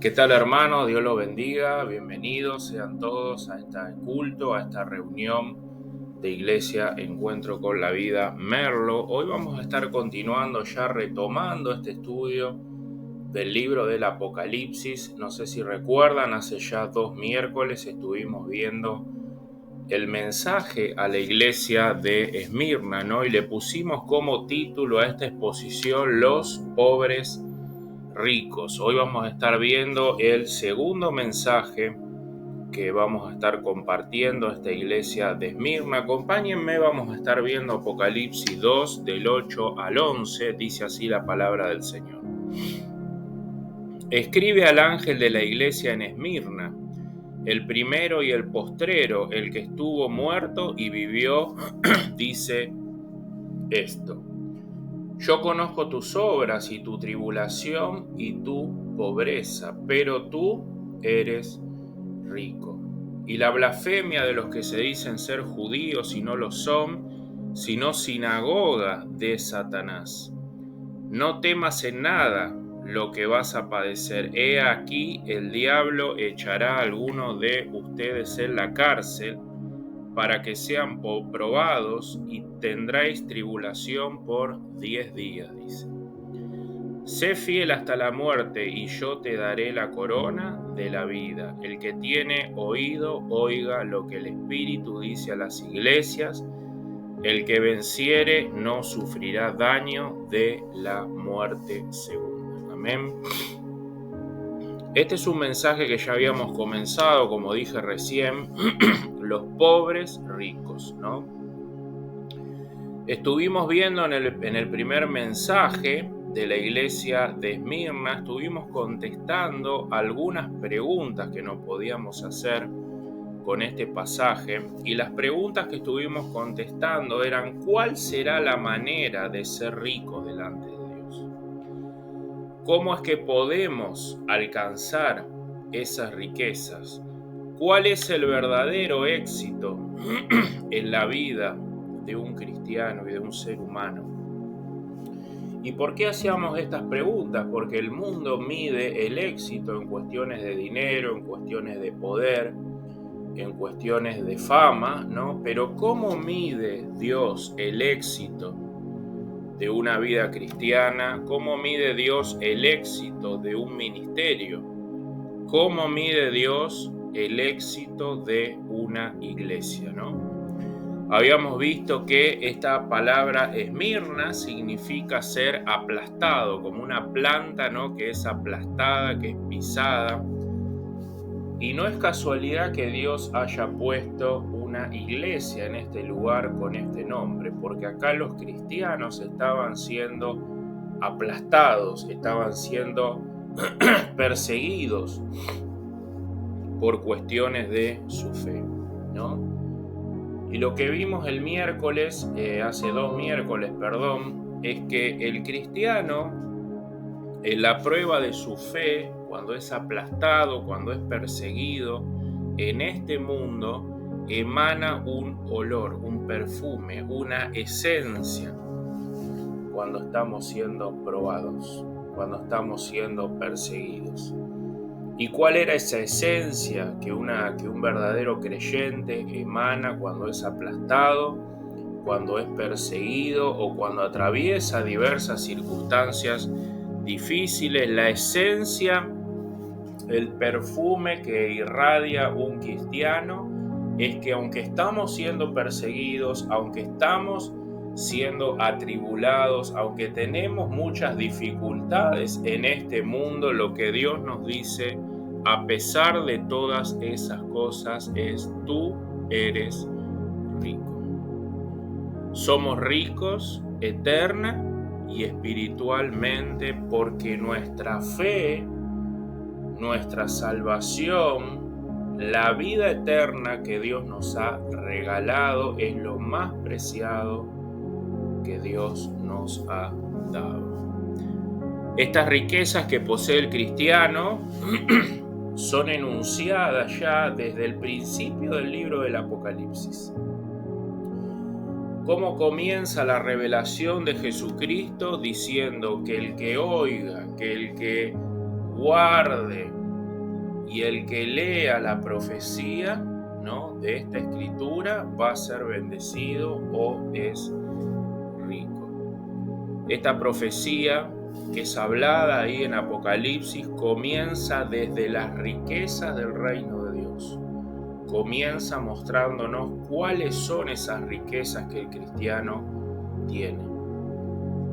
¿Qué tal, hermano? Dios los bendiga. Bienvenidos sean todos a este culto, a esta reunión de Iglesia Encuentro con la Vida Merlo. Hoy vamos a estar continuando, ya retomando este estudio del libro del Apocalipsis. No sé si recuerdan, hace ya 2 miércoles estuvimos viendo el mensaje a la iglesia de Esmirna, ¿no? Y le pusimos como título a esta exposición Los pobres ricos. Hoy vamos a estar viendo el segundo mensaje que vamos a estar compartiendo a esta iglesia de Esmirna. Acompáñenme, vamos a estar viendo Apocalipsis 2 del 8 al 11. Dice así la palabra del Señor. Escribe al ángel de la iglesia en Esmirna, el primero y el postrero, el que estuvo muerto y vivió, dice esto: yo conozco tus obras y tu tribulación y tu pobreza, pero tú eres rico. Y la blasfemia de los que se dicen ser judíos y no lo son, sino sinagoga de Satanás. No temas en nada lo que vas a padecer. He aquí, el diablo echará a alguno de ustedes en la cárcel para que sean probados, y tendréis tribulación por 10 días, dice. Sé fiel hasta la muerte, y yo te daré la corona de la vida. El que tiene oído, oiga lo que el Espíritu dice a las iglesias. El que venciere no sufrirá daño de la muerte segunda. Amén. Este es un mensaje que ya habíamos comenzado, como dije recién, los pobres ricos, ¿no? Estuvimos viendo en el primer mensaje de la iglesia de Esmirna, estuvimos contestando algunas preguntas que nos podíamos hacer con este pasaje, y las preguntas que estuvimos contestando eran: ¿cuál será la manera de ser ricos delante de Dios? ¿Cómo es que podemos alcanzar esas riquezas? ¿Cuál es el verdadero éxito en la vida de un cristiano y de un ser humano? ¿Y por qué hacíamos estas preguntas? Porque el mundo mide el éxito en cuestiones de dinero, en cuestiones de poder, en cuestiones de fama, ¿no? Pero ¿cómo mide Dios el éxito de una vida cristiana? ¿Cómo mide Dios el éxito de un ministerio? ¿Cómo mide Dios el éxito de una iglesia, no? Habíamos visto que esta palabra Esmirna significa ser aplastado, como una planta, ¿no? Que es aplastada, que es pisada. Y no es casualidad que Dios haya puesto una iglesia en este lugar con este nombre, porque acá los cristianos estaban siendo aplastados, estaban siendo perseguidos por cuestiones de su fe, ¿no? Y lo que vimos el miércoles, hace 2 miércoles, es que el cristiano, en la prueba de su fe, cuando es aplastado, cuando es perseguido en este mundo, emana un olor, un perfume, una esencia cuando estamos siendo probados, cuando estamos siendo perseguidos. ¿Y cuál era esa esencia que un verdadero creyente emana cuando es aplastado, cuando es perseguido o cuando atraviesa diversas circunstancias difíciles? La esencia, el perfume que irradia un cristiano es que aunque estamos siendo perseguidos, aunque estamos siendo atribulados, aunque tenemos muchas dificultades en este mundo, lo que Dios nos dice, a pesar de todas esas cosas, es: tú eres rico. Somos ricos eterna y espiritualmente porque nuestra fe, nuestra salvación, la vida eterna que Dios nos ha regalado es lo más preciado que Dios nos ha dado. Estas riquezas que posee el cristiano son enunciadas ya desde el principio del libro del Apocalipsis. ¿Cómo comienza la revelación de Jesucristo? Diciendo que el que oiga, que el que guarde y el que lea la profecía, ¿no?, de esta escritura va a ser bendecido o es rico. Esta profecía que es hablada ahí en Apocalipsis comienza desde las riquezas del reino de Dios. Comienza mostrándonos cuáles son esas riquezas que el cristiano tiene.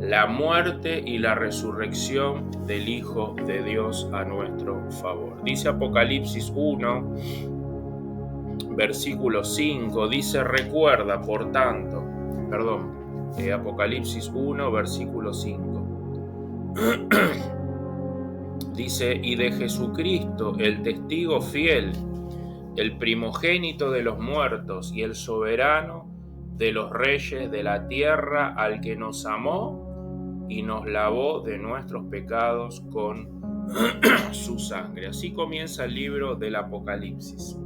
La muerte y la resurrección del Hijo de Dios a nuestro favor. Dice Apocalipsis 1, versículo 5, dice, recuerda, por tanto, Apocalipsis 1, versículo 5. Dice, y de Jesucristo, el testigo fiel, el primogénito de los muertos y el soberano de los reyes de la tierra, al que nos amó y nos lavó de nuestros pecados con su sangre. Así comienza el libro del Apocalipsis.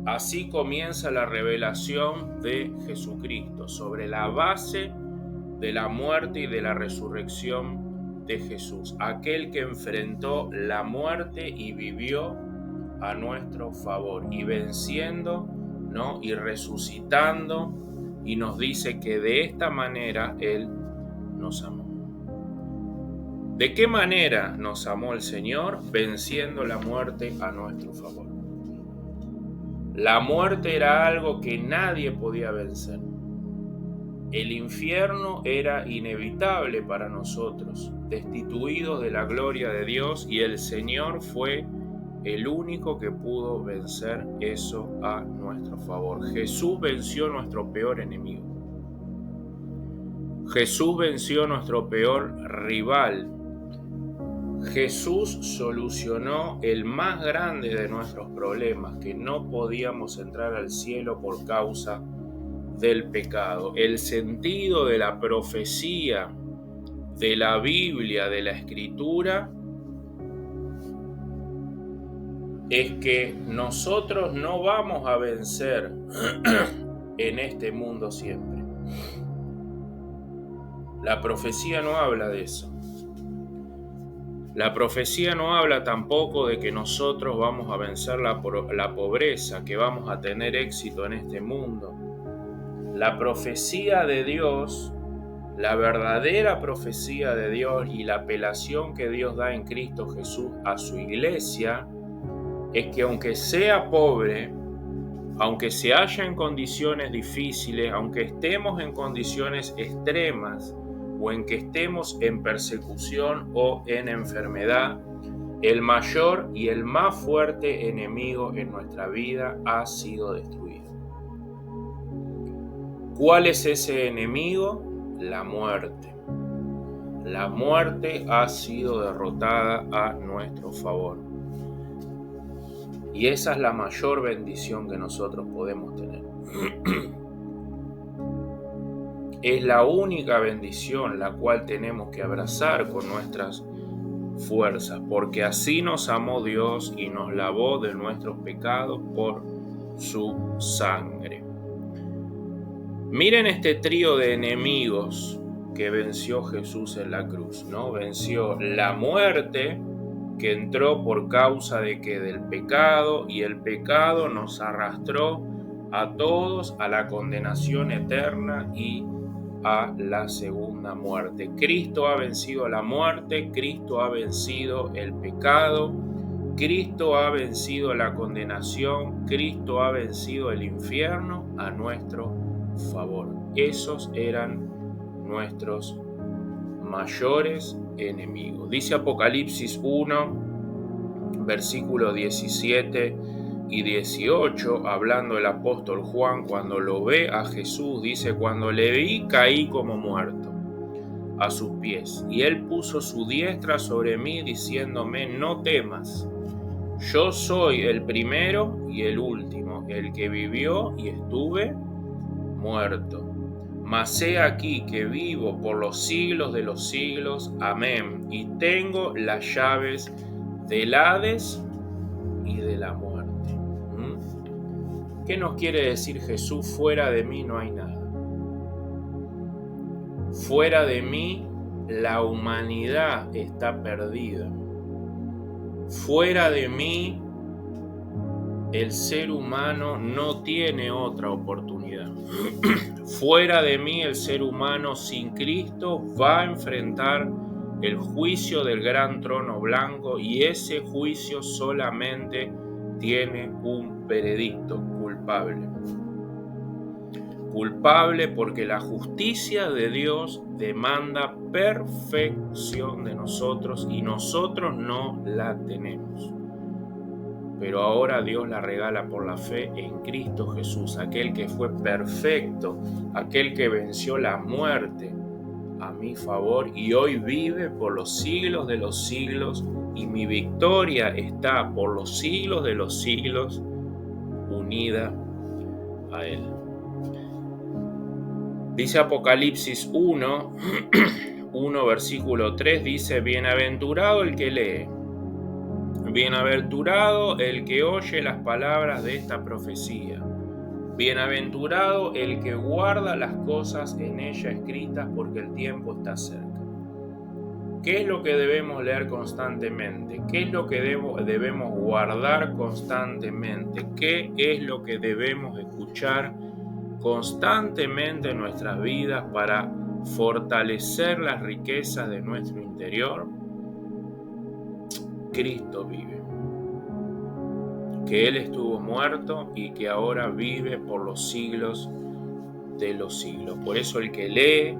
Así comienza la revelación de Jesucristo sobre la base de la muerte y de la resurrección de Jesús, aquel que enfrentó la muerte y vivió a nuestro favor, y venciendo, ¿no?, y resucitando, y nos dice que de esta manera Él nos amó. ¿De qué manera nos amó el Señor? Venciendo la muerte a nuestro favor. La muerte era algo que nadie podía vencer. El infierno era inevitable para nosotros, destituidos de la gloria de Dios, y el Señor fue el único que pudo vencer eso a nuestro favor. Jesús venció nuestro peor enemigo. Jesús venció nuestro peor rival. Jesús solucionó el más grande de nuestros problemas, que no podíamos entrar al cielo por causa del pecado. El sentido de la profecía, de la Biblia, de la Escritura, es que nosotros no vamos a vencer en este mundo siempre. La profecía no habla de eso. La profecía no habla tampoco de que nosotros vamos a vencer la pobreza, que vamos a tener éxito en este mundo. La profecía de Dios, la verdadera profecía de Dios y la apelación que Dios da en Cristo Jesús a su iglesia, es que aunque sea pobre, aunque se halla en condiciones difíciles, aunque estemos en condiciones extremas, o en que estemos en persecución o en enfermedad, el mayor y el más fuerte enemigo en nuestra vida ha sido destruido. ¿Cuál es ese enemigo? La muerte. La muerte ha sido derrotada a nuestro favor. Y esa es la mayor bendición que nosotros podemos tener. Es la única bendición la cual tenemos que abrazar con nuestras fuerzas, porque así nos amó Dios y nos lavó de nuestros pecados por su sangre. Miren este trío de enemigos que venció Jesús en la cruz, ¿no? Venció la muerte, que entró por causa de que del pecado, y el pecado nos arrastró a todos a la condenación eterna y a la segunda muerte. Cristo ha vencido la muerte, Cristo ha vencido el pecado, Cristo ha vencido la condenación, Cristo ha vencido el infierno a nuestro favor. Esos eran nuestros mayores enemigos. Dice Apocalipsis 1, versículos 17 y 18, hablando el apóstol Juan cuando lo ve a Jesús, dice: cuando le vi caí como muerto a sus pies, y él puso su diestra sobre mí diciéndome: no temas, yo soy el primero y el último, el que vivió y estuve muerto. Mas he aquí que vivo por los siglos de los siglos. Amén. Y tengo las llaves del Hades y de la muerte. ¿Qué nos quiere decir Jesús? Fuera de mí no hay nada. Fuera de mí la humanidad está perdida. Fuera de mí, el ser humano no tiene otra oportunidad. Fuera de mí, el ser humano sin Cristo va a enfrentar el juicio del gran trono blanco, y ese juicio solamente tiene un veredicto: culpable. Culpable porque la justicia de Dios demanda perfección de nosotros y nosotros no la tenemos. Pero ahora Dios la regala por la fe en Cristo Jesús, aquel que fue perfecto, aquel que venció la muerte a mi favor y hoy vive por los siglos de los siglos, y mi victoria está por los siglos de los siglos unida a Él. Dice Apocalipsis 1, versículo 3, dice: bienaventurado el que lee, bienaventurado el que oye las palabras de esta profecía, bienaventurado el que guarda las cosas en ella escritas, porque el tiempo está cerca. ¿Qué es lo que debemos leer constantemente? ¿Qué es lo que debemos guardar constantemente? ¿Qué es lo que debemos escuchar constantemente en nuestras vidas para fortalecer las riquezas de nuestro interior? Cristo vive, que Él estuvo muerto y que ahora vive por los siglos de los siglos. Por eso el que lee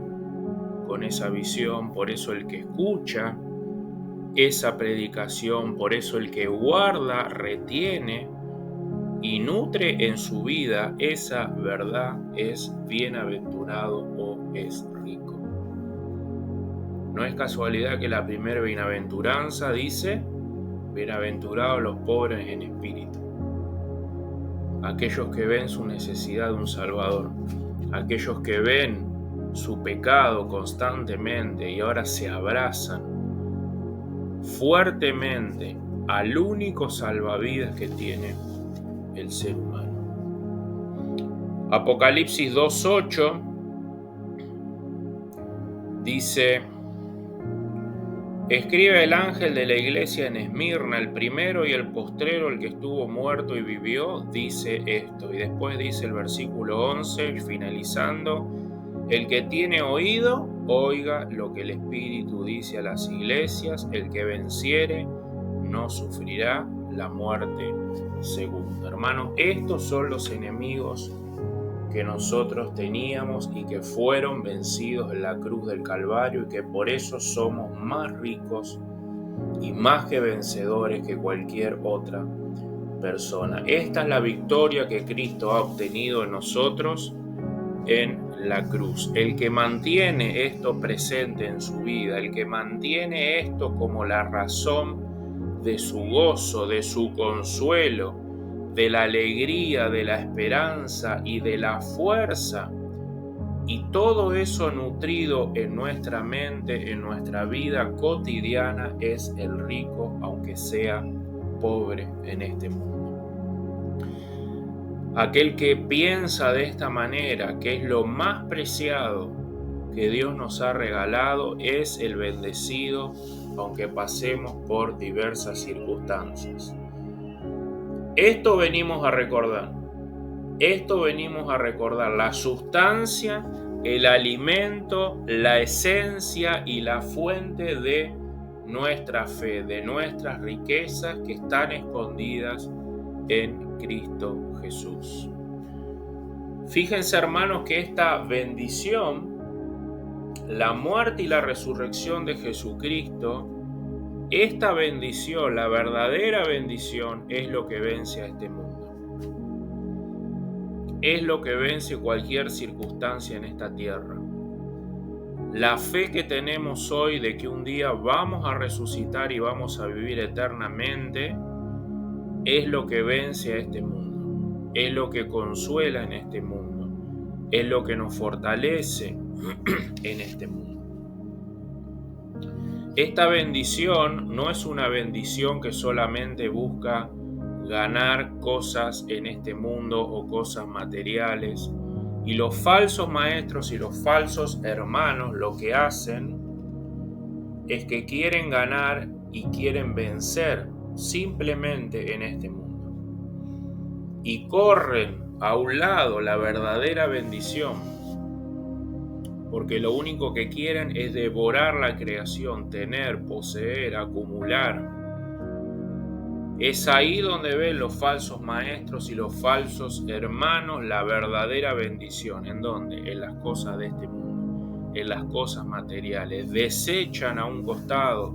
con esa visión, por eso el que escucha esa predicación, por eso el que guarda, retiene y nutre en su vida esa verdad es bienaventurado o es rico. No es casualidad que la primera bienaventuranza dice: bienaventurados los pobres en espíritu, aquellos que ven su necesidad de un Salvador, aquellos que ven su pecado constantemente y ahora se abrazan fuertemente al único salvavidas que tiene el ser humano. Apocalipsis 2:8 dice: escribe el ángel de la iglesia en Esmirna, el primero y el postrero, el que estuvo muerto y vivió, dice esto. Y después dice el versículo 11, finalizando: el que tiene oído, oiga lo que el Espíritu dice a las iglesias, el que venciere no sufrirá la muerte segunda. Hermanos, estos son los enemigos que nosotros teníamos y que fueron vencidos en la cruz del Calvario, y que por eso somos más ricos y más que vencedores que cualquier otra persona. Esta es la victoria que Cristo ha obtenido en nosotros en la cruz. El que mantiene esto presente en su vida, el que mantiene esto como la razón de su gozo, de su consuelo, de la alegría, de la esperanza y de la fuerza, y todo eso nutrido en nuestra mente, en nuestra vida cotidiana, es el rico, aunque sea pobre en este mundo. Aquel que piensa de esta manera, que es lo más preciado que Dios nos ha regalado, es el bendecido, aunque pasemos por diversas circunstancias. Esto venimos a recordar. La sustancia, el alimento, la esencia y la fuente de nuestra fe, de nuestras riquezas que están escondidas en Cristo Jesús. Fíjense, hermanos, que esta bendición, la muerte y la resurrección de Jesucristo, esta bendición, la verdadera bendición, es lo que vence a este mundo. Es lo que vence cualquier circunstancia en esta tierra. La fe que tenemos hoy de que un día vamos a resucitar y vamos a vivir eternamente es lo que vence a este mundo, es lo que consuela en este mundo, es lo que nos fortalece en este mundo. Esta bendición no es una bendición que solamente busca ganar cosas en este mundo o cosas materiales. Y los falsos maestros y los falsos hermanos lo que hacen es que quieren ganar y quieren vencer simplemente en este mundo y corren a un lado la verdadera bendición, porque lo único que quieren es devorar la creación, tener, poseer, acumular. Es ahí donde ven los falsos maestros y los falsos hermanos la verdadera bendición. ¿En dónde? En las cosas de este mundo, en las cosas materiales. Desechan a un costado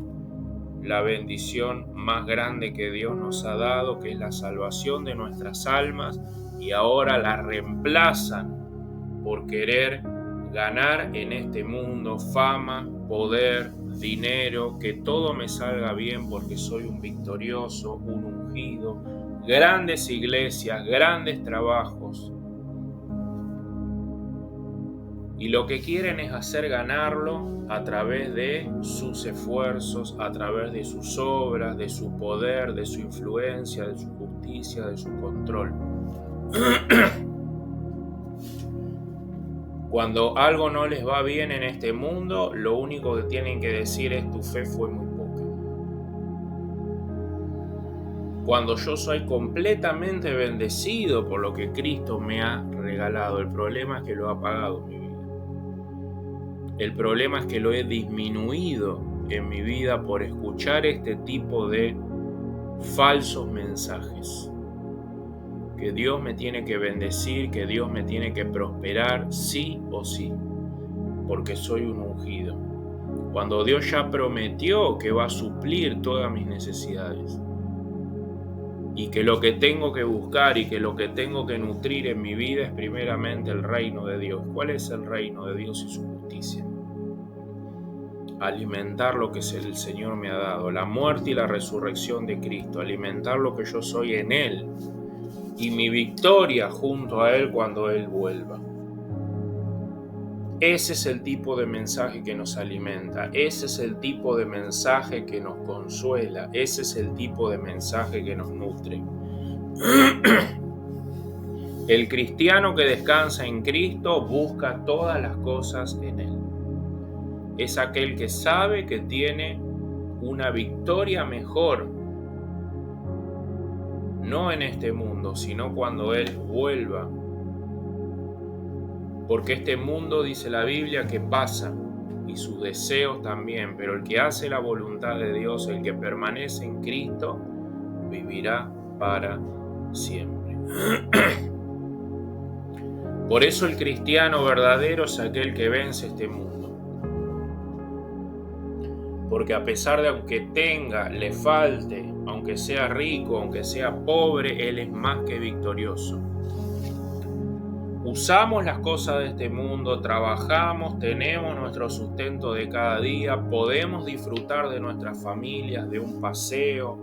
la bendición más grande que Dios nos ha dado, que es la salvación de nuestras almas, y ahora la reemplazan por querer ganar en este mundo fama, poder, dinero, que todo me salga bien porque soy un victorioso, un ungido, grandes iglesias, grandes trabajos. Y lo que quieren es hacer ganarlo a través de sus esfuerzos, a través de sus obras, de su poder, de su influencia, de su justicia, de su control. Cuando algo no les va bien en este mundo, lo único que tienen que decir es: tu fe fue muy poca. Cuando yo soy completamente bendecido por lo que Cristo me ha regalado, el problema es que lo ha pagado en mi vida. El problema es que lo he disminuido en mi vida por escuchar este tipo de falsos mensajes. Que Dios me tiene que bendecir, que Dios me tiene que prosperar, sí o sí, porque soy un ungido. Cuando Dios ya prometió que va a suplir todas mis necesidades, y que lo que tengo que buscar y que lo que tengo que nutrir en mi vida es primeramente el reino de Dios. ¿Cuál es el reino de Dios y su justicia? Alimentar lo que el Señor me ha dado, la muerte y la resurrección de Cristo, alimentar lo que yo soy en Él, y mi victoria junto a Él cuando Él vuelva. Ese es el tipo de mensaje que nos alimenta, ese es el tipo de mensaje que nos consuela, ese es el tipo de mensaje que nos nutre. El cristiano que descansa en Cristo busca todas las cosas en Él. Es aquel que sabe que tiene una victoria mejor, no en este mundo, sino cuando Él vuelva. Porque este mundo, dice la Biblia, que pasa, y sus deseos también, pero el que hace la voluntad de Dios, el que permanece en Cristo, vivirá para siempre. Por eso el cristiano verdadero es aquel que vence este mundo. Porque a pesar de aunque tenga, le falte, aunque sea rico, aunque sea pobre, Él es más que victorioso. Usamos las cosas de este mundo, trabajamos, tenemos nuestro sustento de cada día, podemos disfrutar de nuestras familias, de un paseo,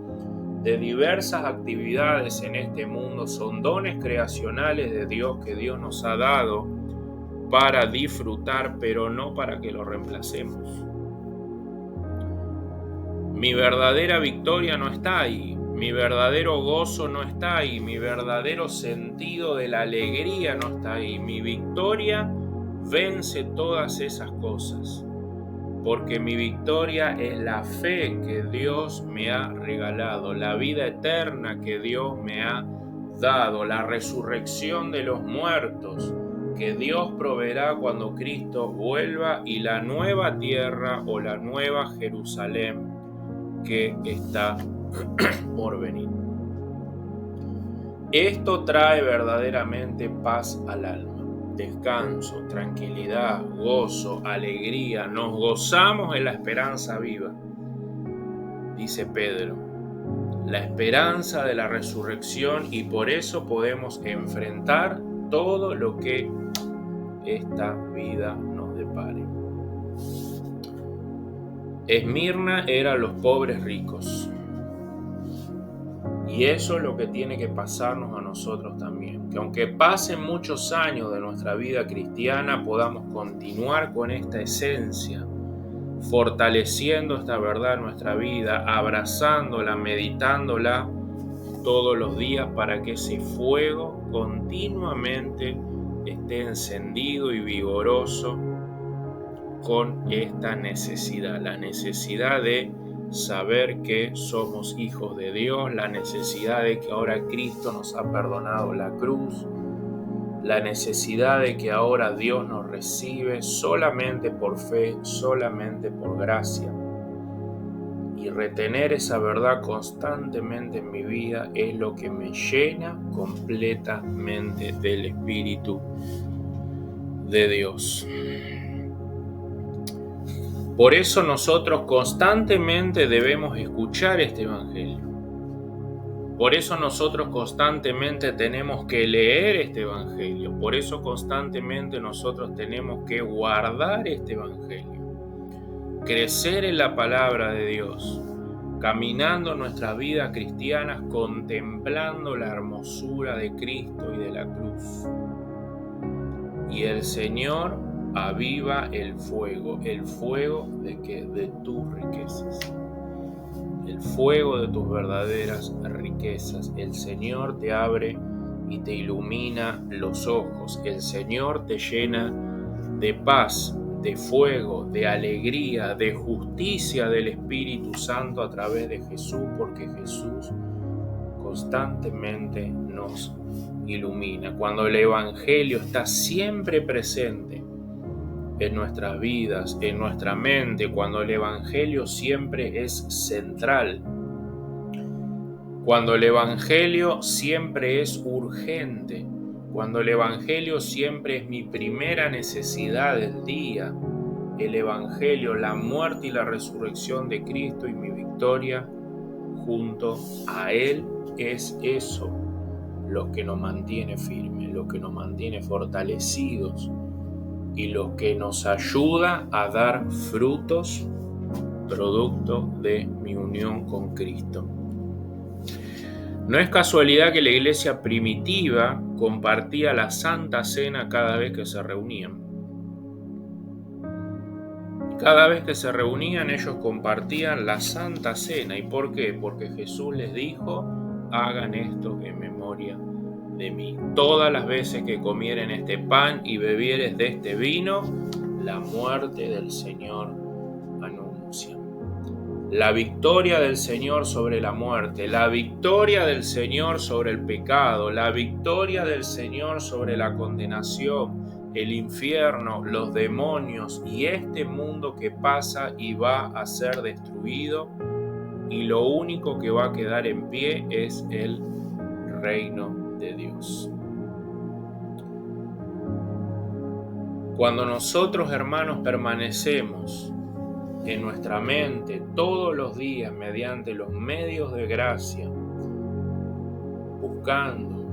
de diversas actividades en este mundo. Son dones creacionales de Dios que Dios nos ha dado para disfrutar, pero no para que lo reemplacemos. Mi verdadera victoria no está ahí, mi verdadero gozo no está ahí, mi verdadero sentido de la alegría no está ahí. Mi victoria vence todas esas cosas, porque mi victoria es la fe que Dios me ha regalado, la vida eterna que Dios me ha dado, la resurrección de los muertos que Dios proveerá cuando Cristo vuelva, y la nueva tierra o la nueva Jerusalén que está por venir. Esto trae verdaderamente paz al alma, descanso, tranquilidad, gozo, alegría. Nos gozamos en la esperanza viva, dice Pedro, la esperanza de la resurrección, y por eso podemos enfrentar todo lo que esta vida nos depare. Esmirna eran los pobres ricos. Y eso es lo que tiene que pasarnos a nosotros también. Que aunque pasen muchos años de nuestra vida cristiana, podamos continuar con esta esencia, fortaleciendo esta verdad en nuestra vida, abrazándola, meditándola todos los días, para que ese fuego continuamente esté encendido y vigoroso con esta necesidad, la necesidad de saber que somos hijos de Dios, la necesidad de que ahora Cristo nos ha perdonado la cruz, la necesidad de que ahora Dios nos recibe solamente por fe, solamente por gracia. Y retener esa verdad constantemente en mi vida es lo que me llena completamente del Espíritu de Dios. Por eso nosotros constantemente debemos escuchar este Evangelio. Por eso nosotros constantemente tenemos que leer este Evangelio. Por eso constantemente nosotros tenemos que guardar este Evangelio. Crecer en la palabra de Dios. Caminando nuestras vidas cristianas, contemplando la hermosura de Cristo y de la cruz. Y el Señor aviva el fuego de tus riquezas, el fuego de tus verdaderas riquezas. El Señor te abre y te ilumina los ojos. El Señor te llena de paz, de fuego, de alegría, de justicia del Espíritu Santo a través de Jesús, porque Jesús constantemente nos ilumina. Cuando el Evangelio está siempre presente en nuestras vidas, en nuestra mente, cuando el Evangelio siempre es central, cuando el Evangelio siempre es urgente, cuando el Evangelio siempre es mi primera necesidad del día, el Evangelio, la muerte y la resurrección de Cristo y mi victoria junto a Él, es eso lo que nos mantiene firmes, lo que nos mantiene fortalecidos y lo que nos ayuda a dar frutos, producto de mi unión con Cristo. No es casualidad que la iglesia primitiva compartía la Santa Cena cada vez que se reunían. Cada vez que se reunían ellos compartían la Santa Cena. ¿Y por qué? Porque Jesús les dijo: hagan esto en memoria de mí. Todas las veces que comieren este pan y bebieres de este vino, la muerte del Señor anuncia. La victoria del Señor sobre la muerte, la victoria del Señor sobre el pecado, la victoria del Señor sobre la condenación, el infierno, los demonios y este mundo que pasa y va a ser destruido, y lo único que va a quedar en pie es el reino de Dios. Cuando nosotros, hermanos, permanecemos en nuestra mente todos los días mediante los medios de gracia, buscando,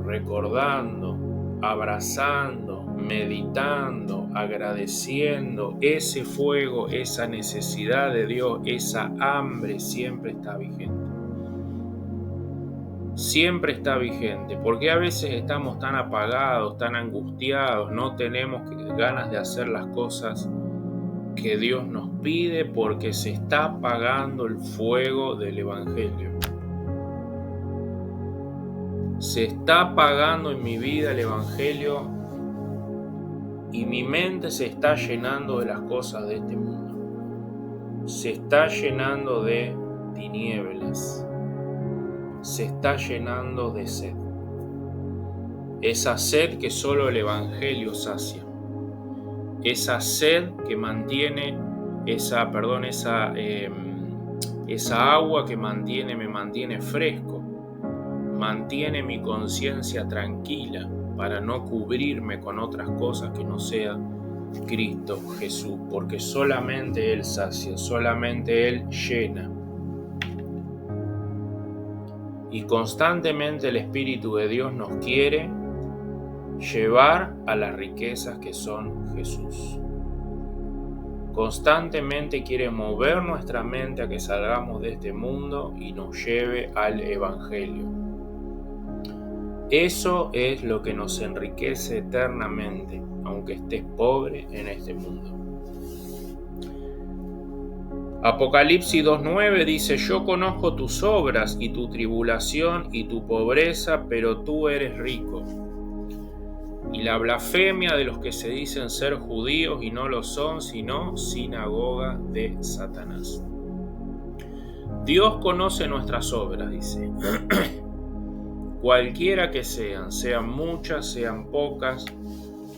recordando, abrazando, meditando, agradeciendo, ese fuego, esa necesidad de Dios, esa hambre siempre está vigente. Siempre está vigente, porque a veces estamos tan apagados, tan angustiados, no tenemos ganas de hacer las cosas que Dios nos pide porque se está apagando el fuego del Evangelio. Se está apagando en mi vida el Evangelio y mi mente se está llenando de las cosas de este mundo. Se está llenando de tinieblas. Se está llenando de sed. Esa sed que solo el Evangelio sacia. Esa sed que mantiene, esa agua que me mantiene fresco, mantiene mi conciencia tranquila para no cubrirme con otras cosas que no sea Cristo Jesús, porque solamente Él sacia, solamente Él llena. Y constantemente el Espíritu de Dios nos quiere llevar a las riquezas que son Jesús. Constantemente quiere mover nuestra mente a que salgamos de este mundo y nos lleve al Evangelio. Eso es lo que nos enriquece eternamente, aunque estés pobre en este mundo. Apocalipsis 2:9 dice: yo conozco tus obras y tu tribulación y tu pobreza, pero tú eres rico. Y la blasfemia de los que se dicen ser judíos y no lo son, sino sinagoga de Satanás. Dios conoce nuestras obras, dice. Cualquiera que sean muchas, sean pocas.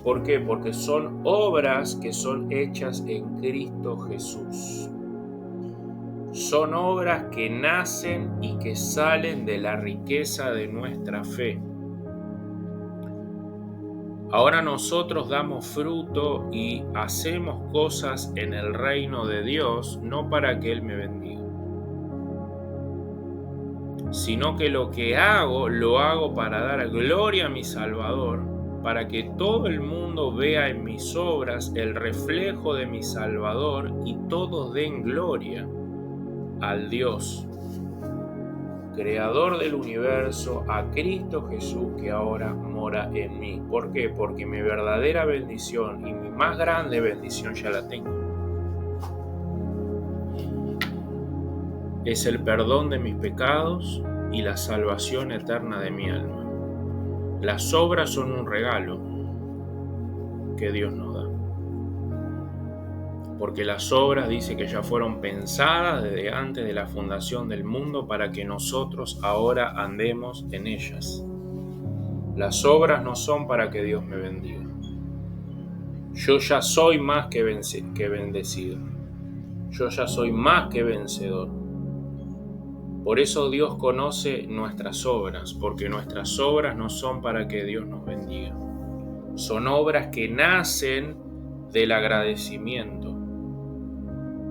¿Por qué? Porque son obras que son hechas en Cristo Jesús. Son obras que nacen y que salen de la riqueza de nuestra fe. Ahora nosotros damos fruto y hacemos cosas en el reino de Dios, no para que Él me bendiga, sino que lo que hago, lo hago para dar gloria a mi Salvador, para que todo el mundo vea en mis obras el reflejo de mi Salvador y todos den gloria al Dios, Creador del universo, a Cristo Jesús que ahora mora en mí. ¿Por qué? Porque mi verdadera bendición y mi más grande bendición ya la tengo. Es el perdón de mis pecados y la salvación eterna de mi alma. Las obras son un regalo que Dios nos da. Porque las obras dice que ya fueron pensadas desde antes de la fundación del mundo para que nosotros ahora andemos en ellas. Las obras no son para que Dios me bendiga. Yo ya soy más que bendecido. Yo ya soy más que vencedor. Por eso Dios conoce nuestras obras, porque nuestras obras no son para que Dios nos bendiga. Son obras que nacen del agradecimiento.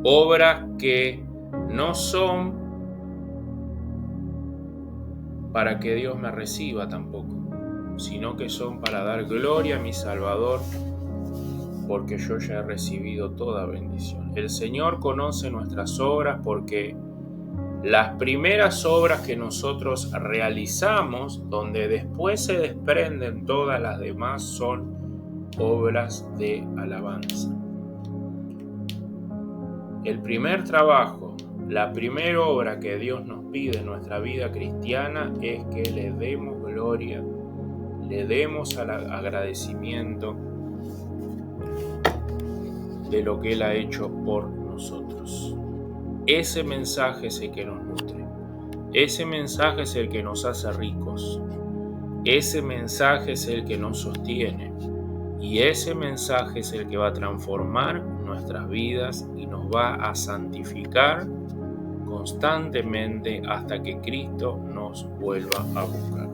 Obras que no son para que Dios me reciba tampoco, sino que son para dar gloria a mi Salvador, porque yo ya he recibido toda bendición. El Señor conoce nuestras obras porque las primeras obras que nosotros realizamos, donde después se desprenden todas las demás, son obras de alabanza. El primer trabajo, la primera obra que Dios nos pide en nuestra vida cristiana es que le demos gloria, le demos agradecimiento de lo que Él ha hecho por nosotros. Ese mensaje es el que nos nutre, ese mensaje es el que nos hace ricos, ese mensaje es el que nos sostiene y ese mensaje es el que va a transformar nuestras vidas y nos va a santificar constantemente hasta que Cristo nos vuelva a buscar.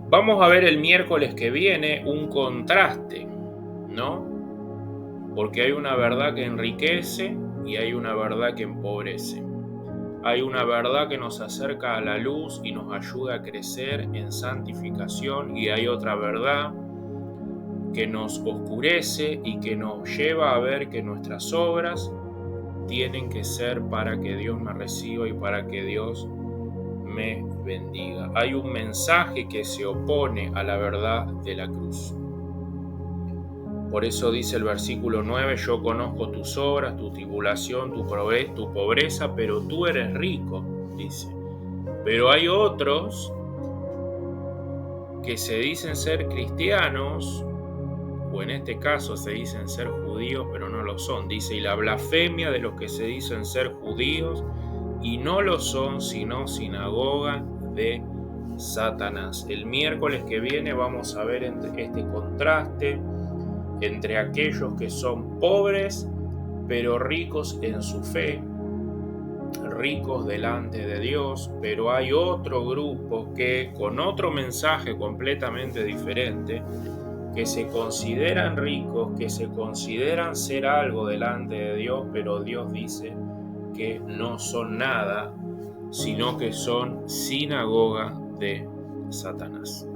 Vamos a ver el miércoles que viene un contraste, ¿no? Porque hay una verdad que enriquece y hay una verdad que empobrece. Hay una verdad que nos acerca a la luz y nos ayuda a crecer en santificación y hay otra verdad que nos oscurece y que nos lleva a ver que nuestras obras tienen que ser para que Dios me reciba y para que Dios me bendiga. Hay un mensaje que se opone a la verdad de la cruz. Por eso dice el versículo 9, yo conozco tus obras, tu tribulación, tu pobreza, pero tú eres rico, dice. Pero hay otros que se dicen ser cristianos, o en este caso se dicen ser judíos, pero no lo son. Dice, y la blasfemia de los que se dicen ser judíos y no lo son, sino sinagoga de Satanás. El miércoles que viene vamos a ver este contraste entre aquellos que son pobres, pero ricos en su fe, ricos delante de Dios, pero hay otro grupo que con otro mensaje completamente diferente, que se consideran ricos, que se consideran ser algo delante de Dios, pero Dios dice que no son nada, sino que son sinagoga de Satanás.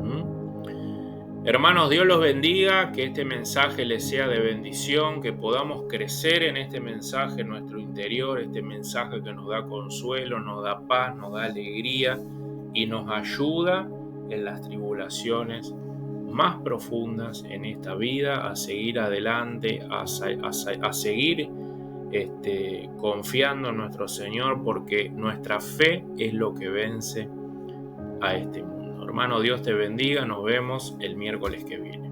Hermanos, Dios los bendiga, que este mensaje les sea de bendición, que podamos crecer en este mensaje en nuestro interior, este mensaje que nos da consuelo, nos da paz, nos da alegría y nos ayuda en las tribulaciones más profundas en esta vida, a seguir adelante, a seguir confiando en nuestro Señor, porque nuestra fe es lo que vence a este mundo. Hermano, Dios te bendiga, nos vemos el miércoles que viene.